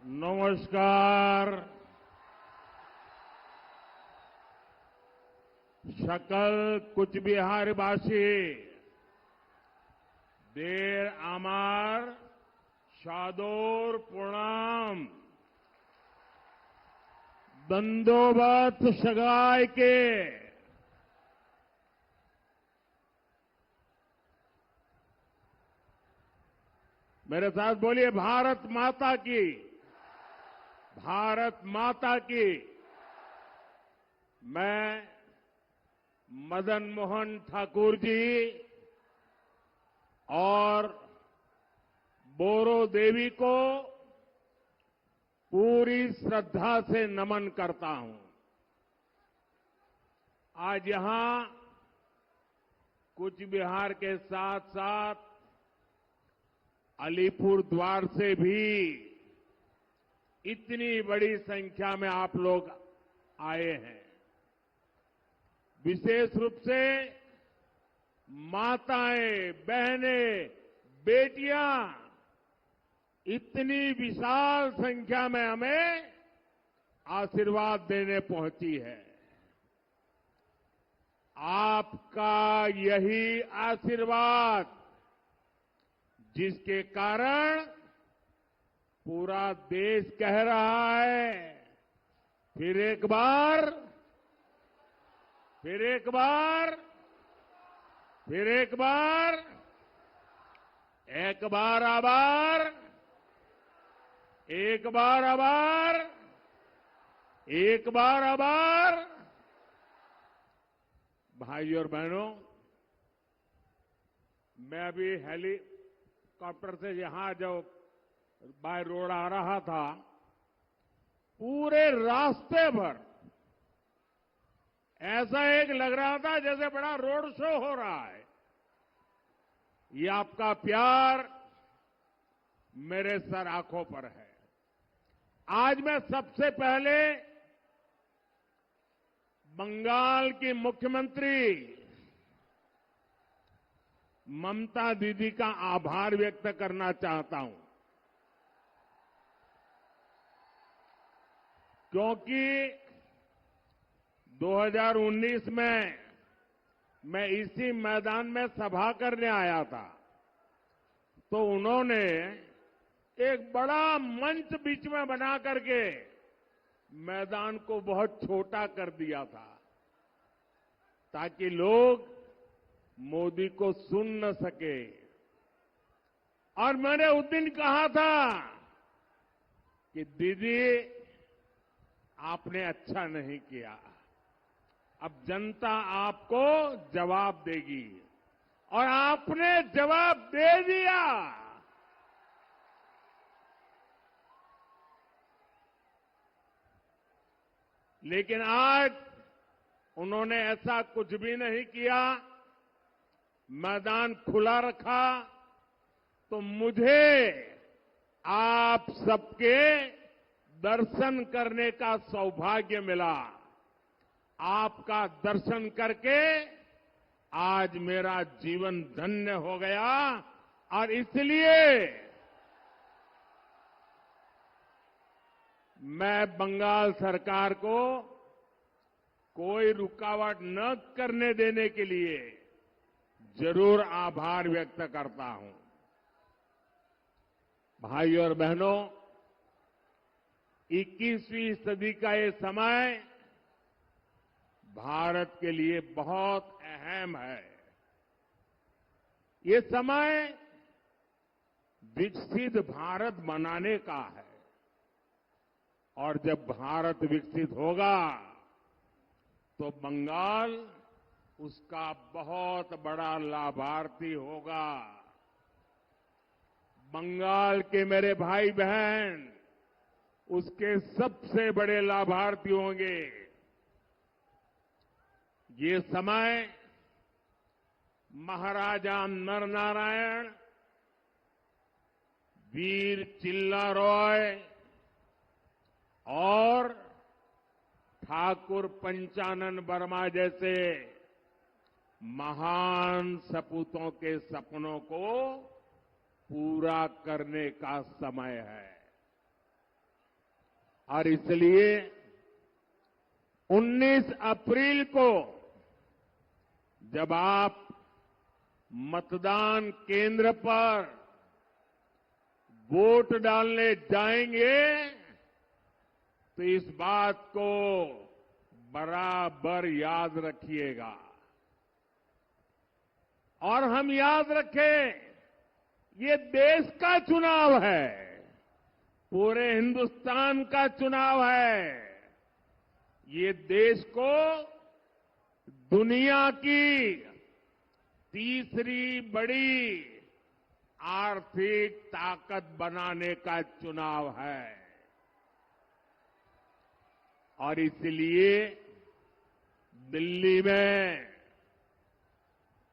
नमस्कार। सकल कुचबिहारवासी देर आमार सादर प्रणाम। दंडोवत सगाई के मेरे साथ बोलिए, भारत माता की, भारत माता की। मैं मदन मोहन ठाकुर जी और बोरो देवी को पूरी श्रद्धा से नमन करता हूं। आज यहां कुचबिहार के साथ साथ अलीपुर द्वार से भी इतनी बड़ी संख्या में आप लोग आए हैं। विशेष रूप से माताएं, बहनें, बेटियां इतनी विशाल संख्या में हमें आशीर्वाद देने पहुंची है। आपका यही आशीर्वाद जिसके कारण पूरा देश कह रहा है, फिर एक बार, फिर एक बार, फिर एक बार, एक बार आभार, एक बार आभार, एक बार आभार। भाइयों और बहनों, मैं अभी हेलीकॉप्टर से यहां जो बाय रोड आ रहा था, पूरे रास्ते भर ऐसा एक लग रहा था जैसे बड़ा रोड शो हो रहा है। ये आपका प्यार मेरे सर आंखों पर है। आज मैं सबसे पहले बंगाल की मुख्यमंत्री ममता दीदी का आभार व्यक्त करना चाहता हूं, क्योंकि 2019 में मैं इसी मैदान में सभा करने आया था, तो उन्होंने एक बड़ा मंच बीच में बना करके मैदान को बहुत छोटा कर दिया था, ताकि लोग मोदी को सुन न सके। और मैंने उस दिन कहा था कि दीदी, आपने अच्छा नहीं किया, अब जनता आपको जवाब देगी, और आपने जवाब दे दिया। लेकिन आज उन्होंने ऐसा कुछ भी नहीं किया, मैदान खुला रखा, तो मुझे आप सबके दर्शन करने का सौभाग्य मिला। आपका दर्शन करके आज मेरा जीवन धन्य हो गया, और इसलिए मैं बंगाल सरकार को कोई रुकावट न करने देने के लिए जरूर आभार व्यक्त करता हूं। भाइयों और बहनों, 21वीं सदी का ये समय भारत के लिए बहुत अहम है। ये समय विकसित भारत बनाने का है, और जब भारत विकसित होगा तो बंगाल उसका बहुत बड़ा लाभार्थी होगा। बंगाल के मेरे भाई बहन उसके सबसे बड़े लाभार्थी होंगे। ये समय महाराजा नरनारायण, वीर चिल्ला रॉय और ठाकुर पंचानन वर्मा जैसे महान सपूतों के सपनों को पूरा करने का समय है। और इसलिए 19 अप्रैल को जब आप मतदान केंद्र पर वोट डालने जाएंगे तो इस बात को बराबर याद रखिएगा और हम याद रखें ये देश का चुनाव है, पूरे हिंदुस्तान का चुनाव है। ये देश को दुनिया की तीसरी बड़ी आर्थिक ताकत बनाने का चुनाव है और इसलिए दिल्ली में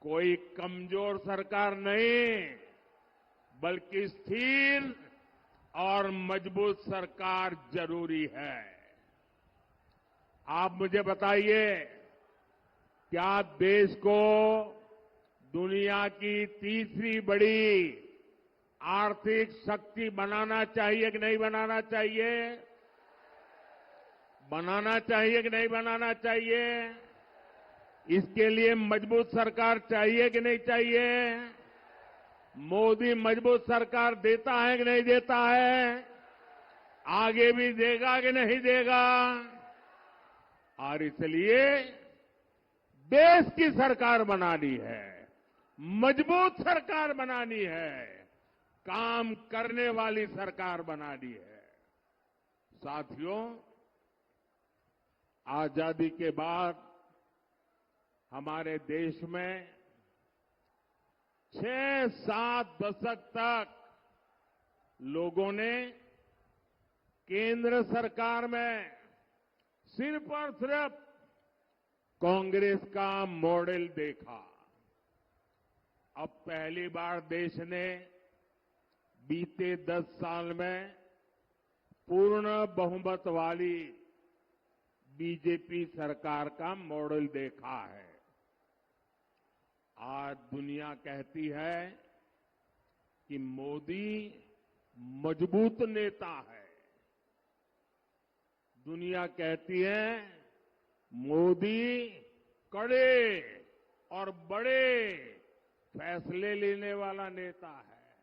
कोई कमजोर सरकार नहीं बल्कि स्थिर और मजबूत सरकार जरूरी है। आप मुझे बताइए, क्या देश को दुनिया की तीसरी बड़ी आर्थिक शक्ति बनाना चाहिए कि नहीं बनाना चाहिए? बनाना चाहिए कि नहीं बनाना चाहिए? इसके लिए मजबूत सरकार चाहिए कि नहीं चाहिए? मोदी मजबूत सरकार देता है कि नहीं देता है? आगे भी देगा कि नहीं देगा? और इसलिए देश की सरकार बनानी है, मजबूत सरकार बनानी है, काम करने वाली सरकार बनानी है। साथियों, आजादी के बाद हमारे देश में 6-7 दशक तक लोगों ने केंद्र सरकार में सिर्फ और सिर्फ कांग्रेस का मॉडल देखा। अब पहली बार देश ने बीते 10 साल में पूर्ण बहुमत वाली बीजेपी सरकार का मॉडल देखा है। आज दुनिया कहती है कि मोदी मजबूत नेता है। दुनिया कहती है मोदी कड़े और बड़े फैसले लेने वाला नेता है।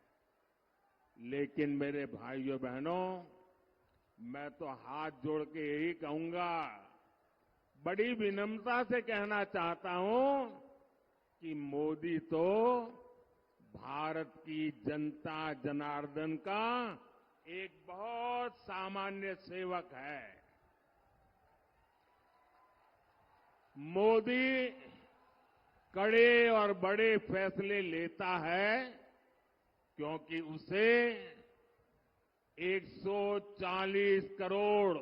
लेकिन मेरे भाइयों बहनों, मैं तो हाथ जोड़ के यही कहूंगा, बड़ी विनम्रता से कहना चाहता हूं कि मोदी तो भारत की जनता जनार्दन का एक बहुत सामान्य सेवक है। मोदी कड़े और बड़े फैसले लेता है क्योंकि उसे 140 करोड़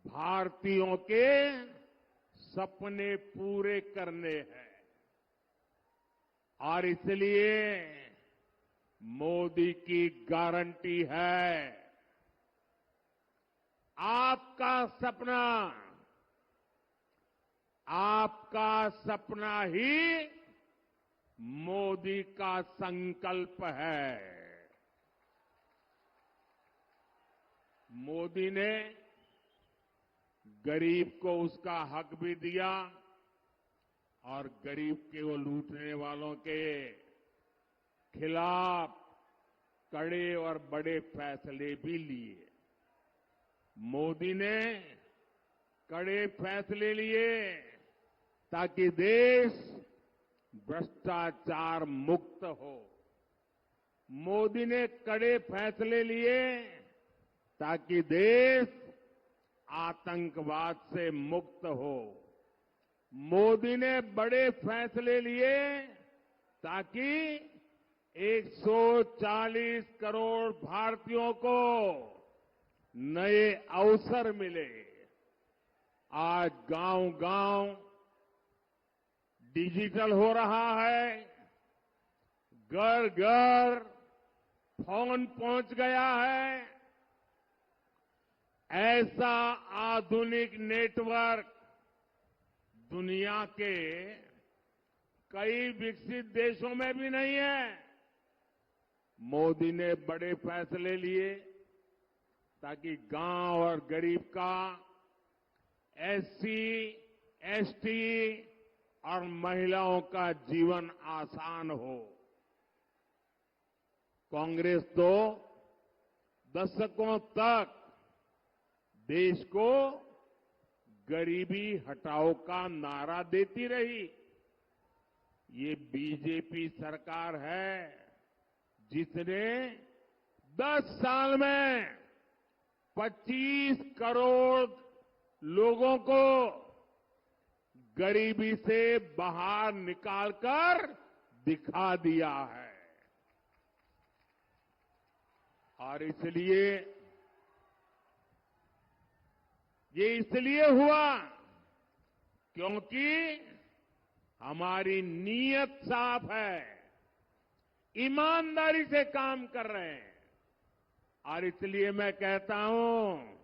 भारतीयों के सपने पूरे करने हैं और इसलिए मोदी की गारंटी है, आपका सपना ही मोदी का संकल्प है। मोदी ने गरीब को उसका हक भी दिया और गरीब के वो लूटने वालों के खिलाफ कड़े और बड़े फैसले भी लिए। मोदी ने कड़े फैसले लिए ताकि देश भ्रष्टाचार मुक्त हो। मोदी ने कड़े फैसले लिए ताकि देश आतंकवाद से मुक्त हो। मोदी ने बड़े फैसले लिए ताकि 140 करोड़ भारतीयों को नए अवसर मिले। आज गांव-गांव डिजिटल हो रहा है, घर-घर फोन पहुंच गया है। ऐसा आधुनिक नेटवर्क दुनिया के कई विकसित देशों में भी नहीं है। मोदी ने बड़े फैसले लिए, ताकि गांव और गरीब का, एससी, एसटी और महिलाओं का जीवन आसान हो। कांग्रेस तो दशकों तक देश को गरीबी हटाओ का नारा देती रही। ये बीजेपी सरकार है जिसने 10 साल में 25 करोड़ लोगों को गरीबी से बाहर निकालकर दिखा दिया है। और ये इसलिए हुआ क्योंकि हमारी नीयत साफ है, ईमानदारी से काम कर रहे हैं। और इसलिए मैं कहता हूं,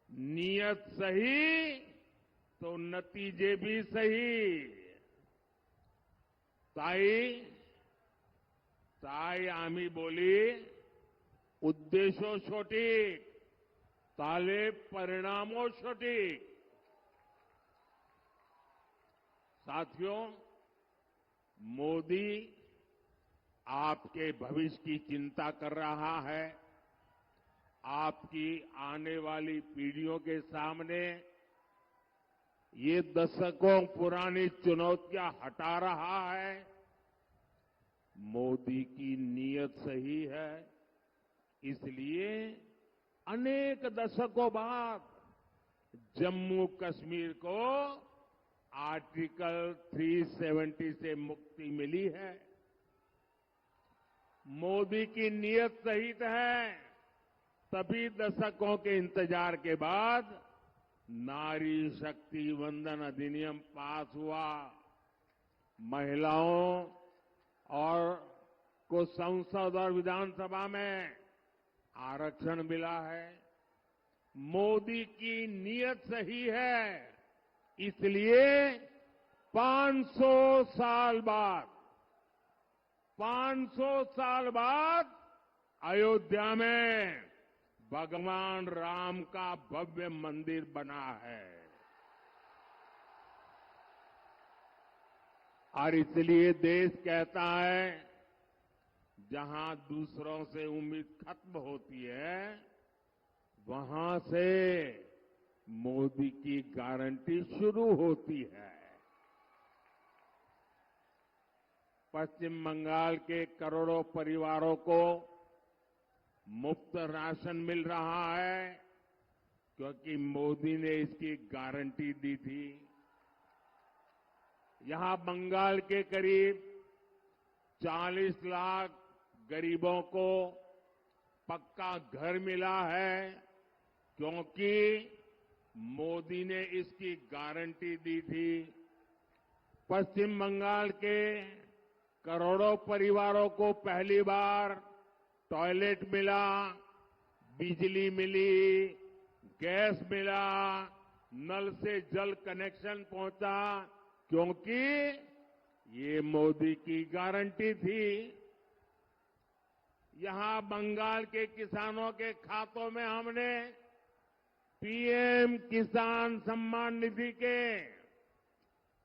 नीयत सही तो नतीजे भी सही। ताई आम्ही बोली, उद्देशो सटीक, ताले परिणामों सटीक। साथियों, मोदी आपके भविष्य की चिंता कर रहा है। आपकी आने वाली पीढ़ियों के सामने ये दशकों पुरानी चुनौतियां हटा रहा है। मोदी की नीयत सही है, इसलिए अनेक दशकों बाद जम्मू कश्मीर को आर्टिकल 370 से मुक्ति मिली है। मोदी की नीयत सही है, तभी दशकों के इंतजार के बाद नारी शक्ति वंदन अधिनियम पास हुआ। महिलाओं और को संसद और विधानसभा में आरक्षण मिला है। मोदी की नीयत सही है, इसलिए 500 साल बाद अयोध्या में भगवान राम का भव्य मंदिर बना है। और इसलिए देश कहता है, जहां दूसरों से उम्मीद खत्म होती है, वहां से मोदी की गारंटी शुरू होती है। पश्चिम बंगाल के करोड़ों परिवारों को मुफ्त राशन मिल रहा है क्योंकि मोदी ने इसकी गारंटी दी थी। यहां बंगाल के करीब 40 लाख गरीबों को पक्का घर मिला है क्योंकि मोदी ने इसकी गारंटी दी थी। पश्चिम बंगाल के करोड़ों परिवारों को पहली बार टॉयलेट मिला, बिजली मिली, गैस मिला, नल से जल कनेक्शन पहुंचा क्योंकि ये मोदी की गारंटी थी। यहां बंगाल के किसानों के खातों में हमने पीएम किसान सम्मान निधि के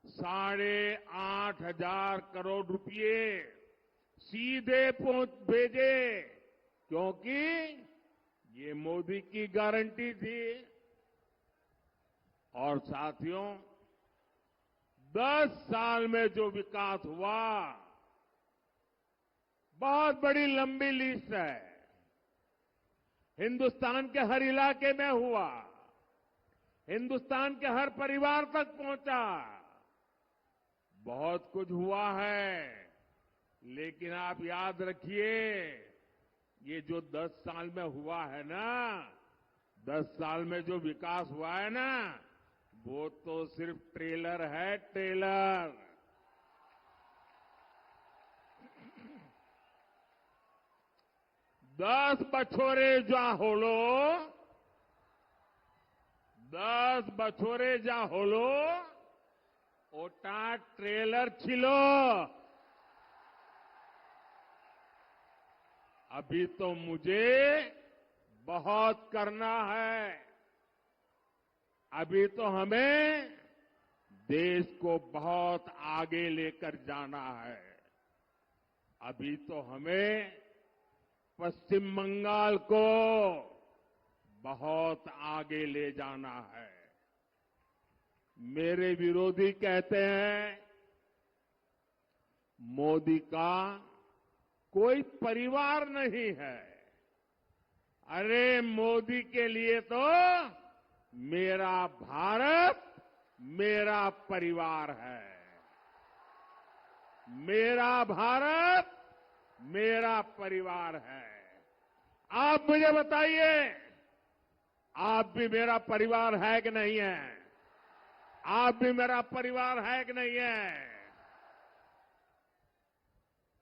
8,500 करोड़ रुपए सीधे भेजे क्योंकि ये मोदी की गारंटी थी। और साथियों, 10 साल में जो विकास हुआ, बहुत बड़ी लंबी लिस्ट है। हिंदुस्तान के हर इलाके में हुआ, हिंदुस्तान के हर परिवार तक पहुंचा। बहुत कुछ हुआ है, लेकिन आप याद रखिए, ये जो 10 साल में हुआ है ना, 10 साल में जो विकास हुआ है ना, वो तो सिर्फ ट्रेलर है, ट्रेलर। दस बछोरे जा होलो ओटा ट्रेलर छिलो। अभी तो मुझे बहुत करना है। अभी तो हमें देश को बहुत आगे लेकर जाना है। अभी तो हमें पश्चिम बंगाल को बहुत आगे ले जाना है। मेरे विरोधी कहते हैं मोदी का कोई परिवार नहीं है। अरे मोदी के लिए तो मेरा भारत मेरा परिवार है। मेरा भारत मेरा परिवार है। आप मुझे बताइए, आप भी मेरा परिवार है कि नहीं है? आप भी मेरा परिवार है कि नहीं है?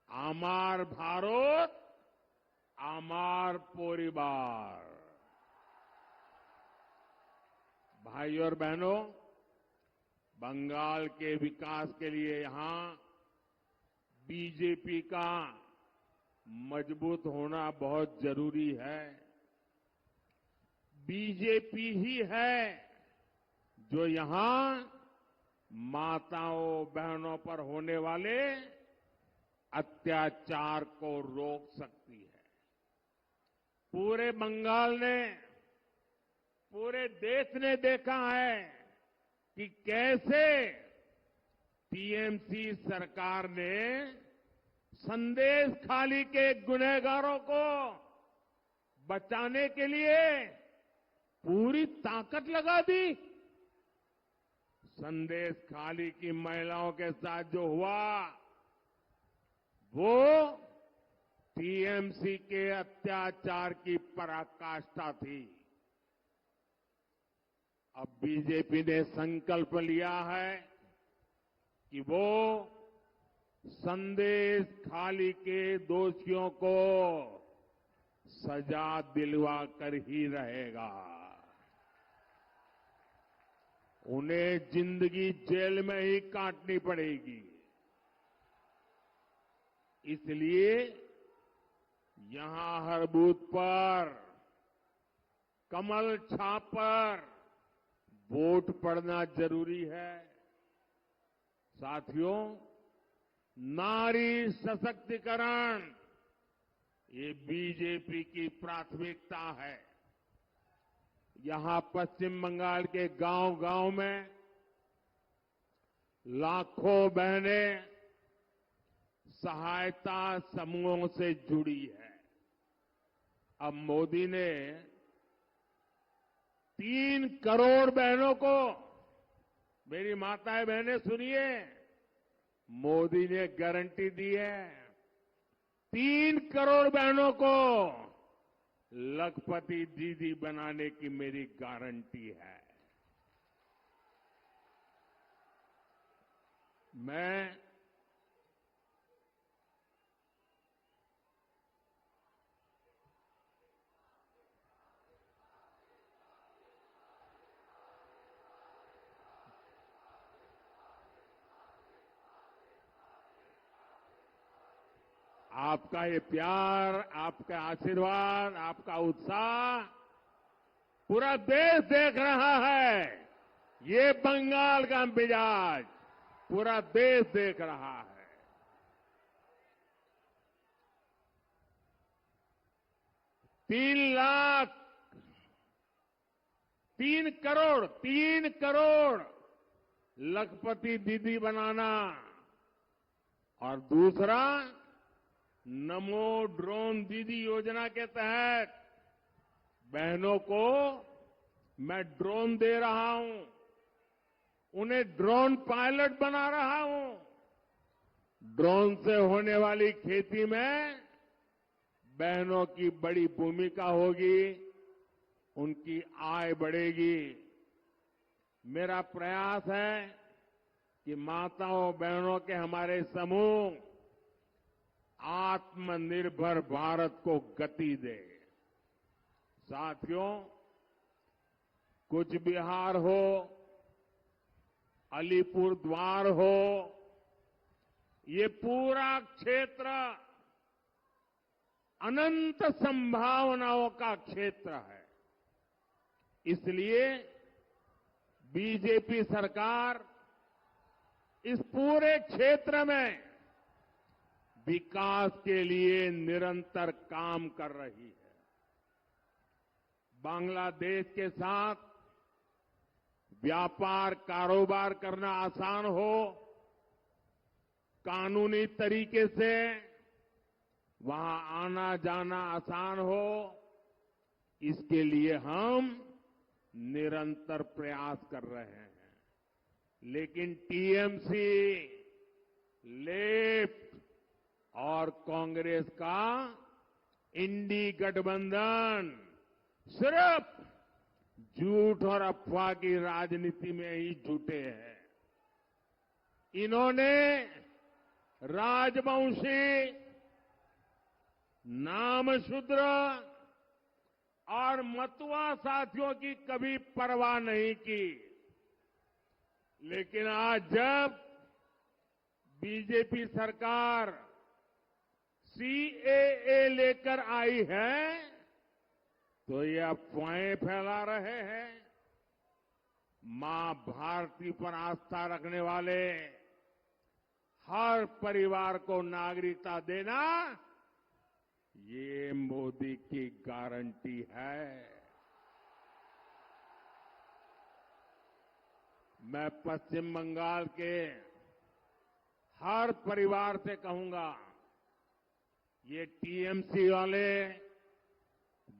आमार भारत आमार परिवार। भाइयों और बहनों, बंगाल के विकास के लिए यहां बीजेपी का मजबूत होना बहुत जरूरी है। बीजेपी ही है जो यहां माताओं बहनों पर होने वाले अत्याचार को रोक सकती है। पूरे बंगाल ने, पूरे देश ने देखा है कि कैसे टीएमसी सरकार ने संदेश खाली के गुनहगारों को बचाने के लिए पूरी ताकत लगा दी। संदेश खाली की महिलाओं के साथ जो हुआ वो टीएमसी के अत्याचार की पराकाष्ठा थी। अब बीजेपी ने संकल्प लिया है कि वो संदेश खाली के दोषियों को सजा दिलवा कर ही रहेगा। उन्हें जिंदगी जेल में ही काटनी पड़ेगी। इसलिए यहां हर बूथ पर कमल छाप पर वोट पड़ना जरूरी है। साथियों, नारी सशक्तिकरण ये बीजेपी की प्राथमिकता है। यहां पश्चिम बंगाल के गांव-गांव में लाखों बहनें सहायता समूहों से जुड़ी है। अब मोदी ने 3 करोड़ बहनों को, मेरी माताएं बहनें सुनिए, मोदी ने गारंटी दी है 3 करोड़ बहनों को लखपति दीदी बनाने की मेरी गारंटी है। मैं आपका ये प्यार, आपका आशीर्वाद, आपका उत्साह पूरा देश देख रहा है। ये बंगाल का मिजाज पूरा देश देख रहा है। 3 करोड़ लखपति दीदी बनाना और दूसरा नमो ड्रोन दीदी योजना के तहत बहनों को मैं ड्रोन दे रहा हूं, उन्हें ड्रोन पायलट बना रहा हूं। ड्रोन से होने वाली खेती में बहनों की बड़ी भूमिका होगी, उनकी आय बढ़ेगी। मेरा प्रयास है कि माताओं बहनों के हमारे समूह आत्मनिर्भर भारत को गति दे। साथियों, कुछ बिहार हो, अलीपुर द्वार हो, ये पूरा क्षेत्र अनंत संभावनाओं का क्षेत्र है। इसलिए बीजेपी सरकार इस पूरे क्षेत्र में विकास के लिए निरंतर काम कर रही है। बांग्लादेश के साथ व्यापार कारोबार करना आसान हो, कानूनी तरीके से वहां आना जाना आसान हो, इसके लिए हम निरंतर प्रयास कर रहे हैं। लेकिन टीएमसी, लेफ्ट और कांग्रेस का इंडी गठबंधन सिर्फ झूठ और अफवाह की राजनीति में ही जुटे हैं। इन्होंने राजवंशी, नामशूद्र और मतुआ साथियों की कभी परवाह नहीं की। लेकिन आज जब बीजेपी सरकार सीएए लेकर आई है तो ये अफवाहें फैला रहे हैं। मां भारती पर आस्था रखने वाले हर परिवार को नागरिकता देना ये मोदी की गारंटी है। मैं पश्चिम बंगाल के हर परिवार से कहूंगा, ये टीएमसी वाले,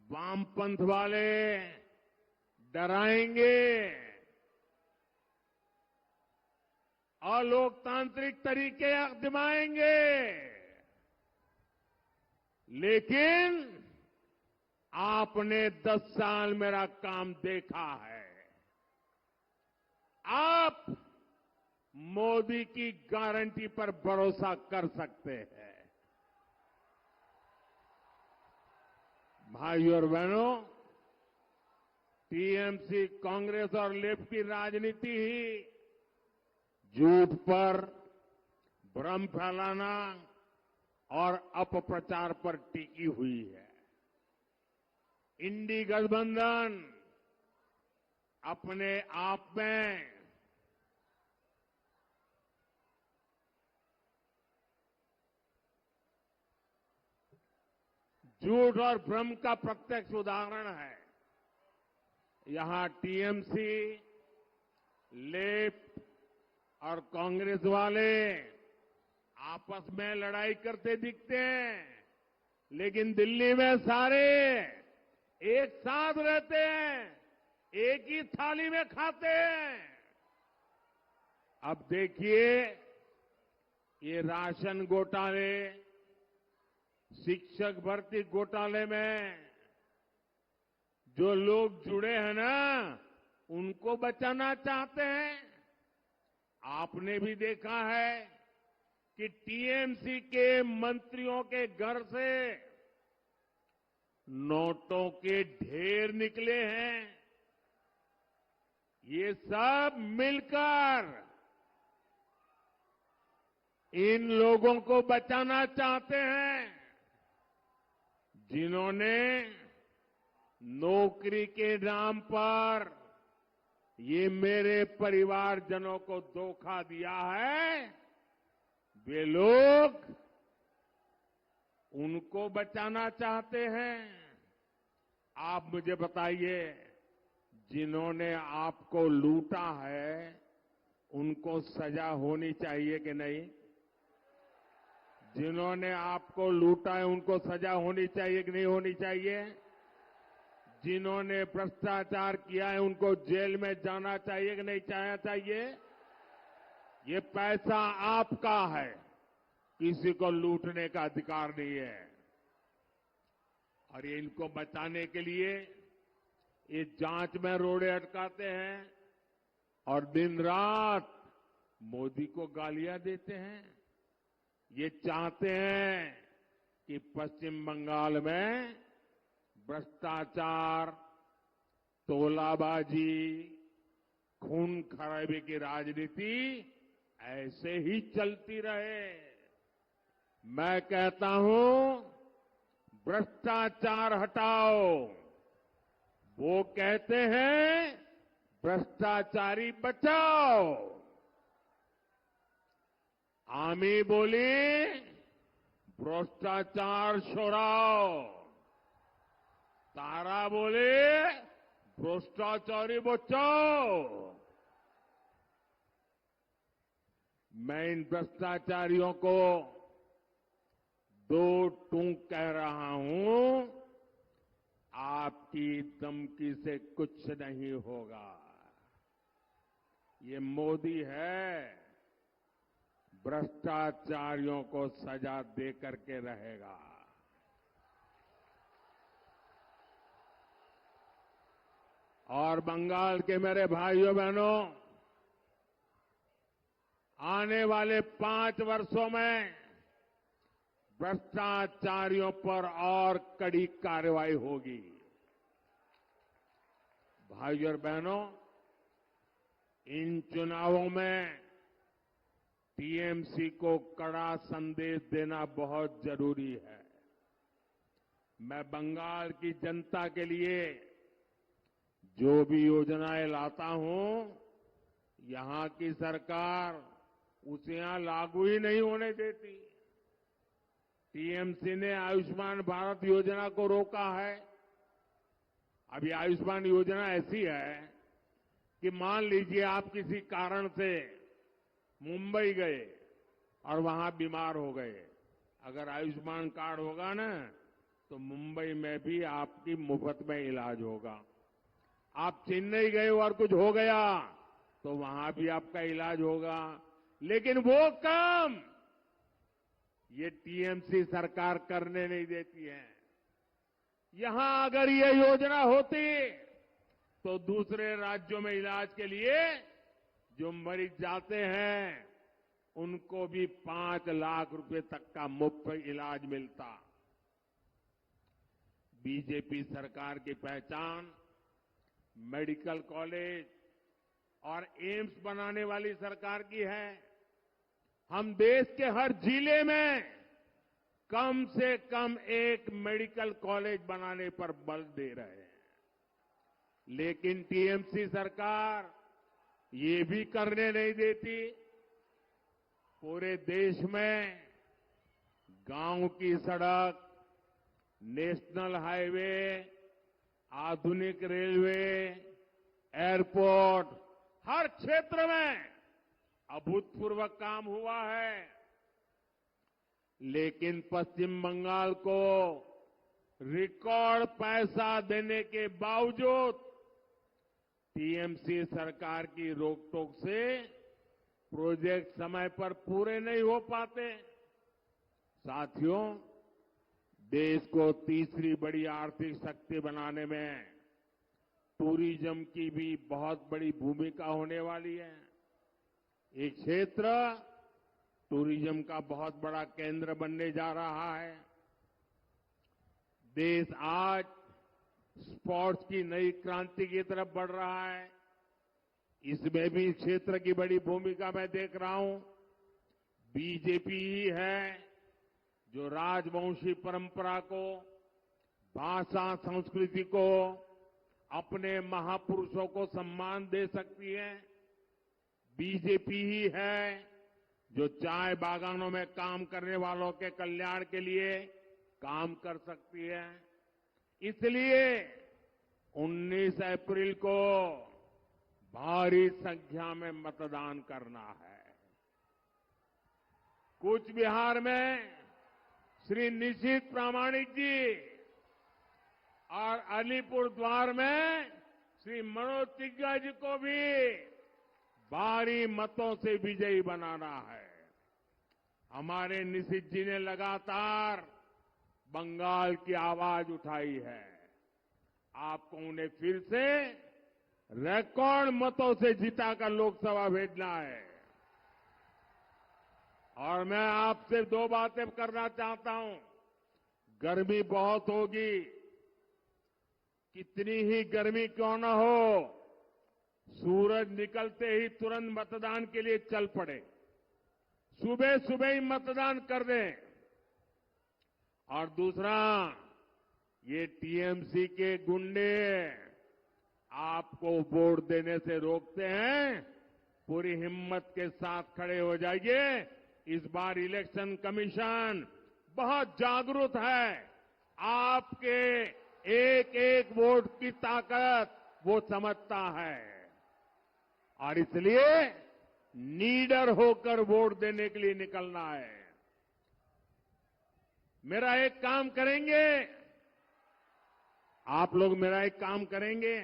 वामपंथ वाले डराएंगे, अलोकतांत्रिक तरीके आजमाएंगे, लेकिन आपने 10 साल मेरा काम देखा है। आप मोदी की गारंटी पर भरोसा कर सकते हैं। भाइयों और बहनों, टीएमसी, कांग्रेस और लेफ्ट की राजनीति ही झूठ पर, भ्रम फैलाना और अपप्रचार पर टिकी हुई है। इंडी गठबंधन अपने आप में झूठ और भ्रम का प्रत्यक्ष उदाहरण है। यहां टीएमसी, लेफ्ट और कांग्रेस वाले आपस में लड़ाई करते दिखते हैं, लेकिन दिल्ली में सारे एक साथ रहते हैं, एक ही थाली में खाते हैं। अब देखिए, ये राशन घोटाले, शिक्षक भर्ती घोटाले में जो लोग जुड़े हैं ना, उनको बचाना चाहते हैं। आपने भी देखा है कि टीएमसी के मंत्रियों के घर से नोटों के ढेर निकले हैं। ये सब मिलकर इन लोगों को बचाना चाहते हैं, जिन्होंने नौकरी के नाम पर ये मेरे परिवारजनों को धोखा दिया है। वे लोग उनको बचाना चाहते हैं। आप मुझे बताइए, जिन्होंने आपको लूटा है उनको सजा होनी चाहिए कि नहीं? जिन्होंने आपको लूटा है उनको सजा होनी चाहिए कि नहीं होनी चाहिए? जिन्होंने भ्रष्टाचार किया है उनको जेल में जाना चाहिए कि नहीं जाना चाहिए? ये पैसा आपका है, किसी को लूटने का अधिकार नहीं है। और ये इनको बचाने के लिए ये जांच में रोड़े अटकाते हैं और दिन रात मोदी को गालियां देते हैं। ये चाहते हैं कि पश्चिम बंगाल में भ्रष्टाचार, तोलाबाजी, खून खराबे की राजनीति ऐसे ही चलती रहे। मैं कहता हूं, भ्रष्टाचार हटाओ, वो कहते हैं भ्रष्टाचारी बचाओ। आमी बोली भ्रष्टाचार छोड़ाओ, तारा बोले भ्रष्टाचारी बचाओ। मैं इन भ्रष्टाचारियों को दो टूक कह रहा हूं, आपकी धमकी से कुछ नहीं होगा। ये मोदी है, भ्रष्टाचारियों को सजा दे करके रहेगा। और बंगाल के मेरे भाइयों बहनों, आने वाले 5 वर्षों में भ्रष्टाचारियों पर और कड़ी कार्रवाई होगी। भाइयों और बहनों, इन चुनावों में टीएमसी को कड़ा संदेश देना बहुत जरूरी है। मैं बंगाल की जनता के लिए जो भी योजनाएं लाता हूं, यहां की सरकार उसे यहां लागू ही नहीं होने देती। टीएमसी ने आयुष्मान भारत योजना को रोका है। अभी आयुष्मान योजना ऐसी है कि मान लीजिए आप किसी कारण से मुंबई गए और वहां बीमार हो गए, अगर आयुष्मान कार्ड होगा ना तो मुंबई में भी आपकी मुफ्त में इलाज होगा। आप चेन्नई गए और कुछ हो गया तो वहां भी आपका इलाज होगा। लेकिन वो काम ये टीएमसी सरकार करने नहीं देती है। यहां अगर ये योजना होती तो दूसरे राज्यों में इलाज के लिए जो मरीज जाते हैं उनको भी 5 लाख रुपए तक का मुफ्त इलाज मिलता। बीजेपी सरकार की पहचान मेडिकल कॉलेज और एम्स बनाने वाली सरकार की है। हम देश के हर जिले में कम से कम एक मेडिकल कॉलेज बनाने पर बल दे रहे हैं। लेकिन टीएमसी सरकार ये भी करने नहीं देती। पूरे देश में गांव की सड़क, नेशनल हाईवे, आधुनिक रेलवे, एयरपोर्ट, हर क्षेत्र में अभूतपूर्व काम हुआ है। लेकिन पश्चिम बंगाल को रिकॉर्ड पैसा देने के बावजूद टीएमसी सरकार की रोकटोक से प्रोजेक्ट समय पर पूरे नहीं हो पाते। साथियों, देश को तीसरी बड़ी आर्थिक शक्ति बनाने में टूरिज्म की भी बहुत बड़ी भूमिका होने वाली है। ये क्षेत्र टूरिज्म का बहुत बड़ा केंद्र बनने जा रहा है। देश आज स्पोर्ट्स की नई क्रांति की तरफ बढ़ रहा है। इसमें भी क्षेत्र की बड़ी भूमिका मैं देख रहा हूं। बीजेपी ही है जो राजवंशी परंपरा को, भाषा, संस्कृति को, अपने महापुरुषों को सम्मान दे सकती है। बीजेपी ही है जो चाय बागानों में काम करने वालों के कल्याण के लिए काम कर सकती है। इसलिए 19 अप्रैल को भारी संख्या में मतदान करना है। कूच बिहार में श्री निशित प्रामाणिक जी और अलीपुर द्वार में श्री मनोज तिग्गा जी को भी भारी मतों से विजयी बनाना है। हमारे निशित जी ने लगातार बंगाल की आवाज उठाई है। आपको उन्हें फिर से रिकॉर्ड मतों से जिताकर लोकसभा भेजना है। और मैं आपसे 2 बातें करना चाहता हूं। गर्मी बहुत होगी, कितनी ही गर्मी क्यों न हो, सूरज निकलते ही तुरंत मतदान के लिए चल पड़े। सुबह सुबह ही मतदान कर दें। और दूसरा, ये टीएमसी के गुंडे आपको वोट देने से रोकते हैं। पूरी हिम्मत के साथ खड़े हो जाइए। इस बार इलेक्शन कमीशन बहुत जागरूक है। आपके एक एक वोट की ताकत वो समझता है और इसलिए नीडर होकर वोट देने के लिए निकलना है। मेरा एक काम करेंगे, आप लोग मेरा एक काम करेंगे,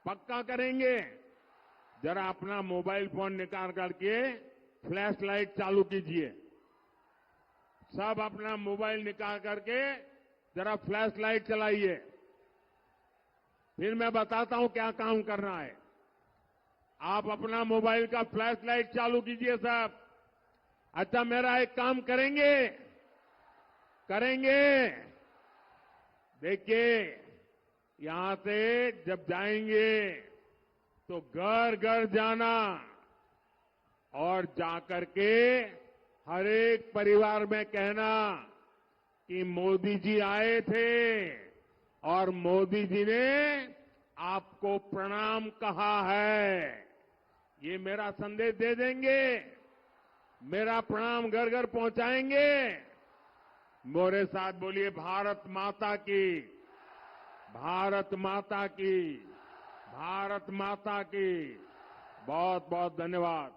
पक्का करेंगे। जरा अपना मोबाइल फोन निकाल करके फ्लैश लाइट चालू कीजिए। सब अपना मोबाइल निकाल करके जरा फ्लैश लाइट चलाइए। फिर मैं बताता हूं क्या काम करना है। आप अपना मोबाइल का फ्लैश लाइट चालू कीजिए सब। अच्छा, मेरा एक काम करेंगे, देखिए, यहां से जब जाएंगे तो घर घर जाना और जाकर के हर एक परिवार में कहना कि मोदी जी आए थे और मोदी जी ने आपको प्रणाम कहा है। ये मेरा संदेश दे देंगे, मेरा प्रणाम घर घर पहुंचाएंगे। मेरे साथ बोलिए, भारत माता की, भारत माता की, भारत माता की। बहुत बहुत धन्यवाद।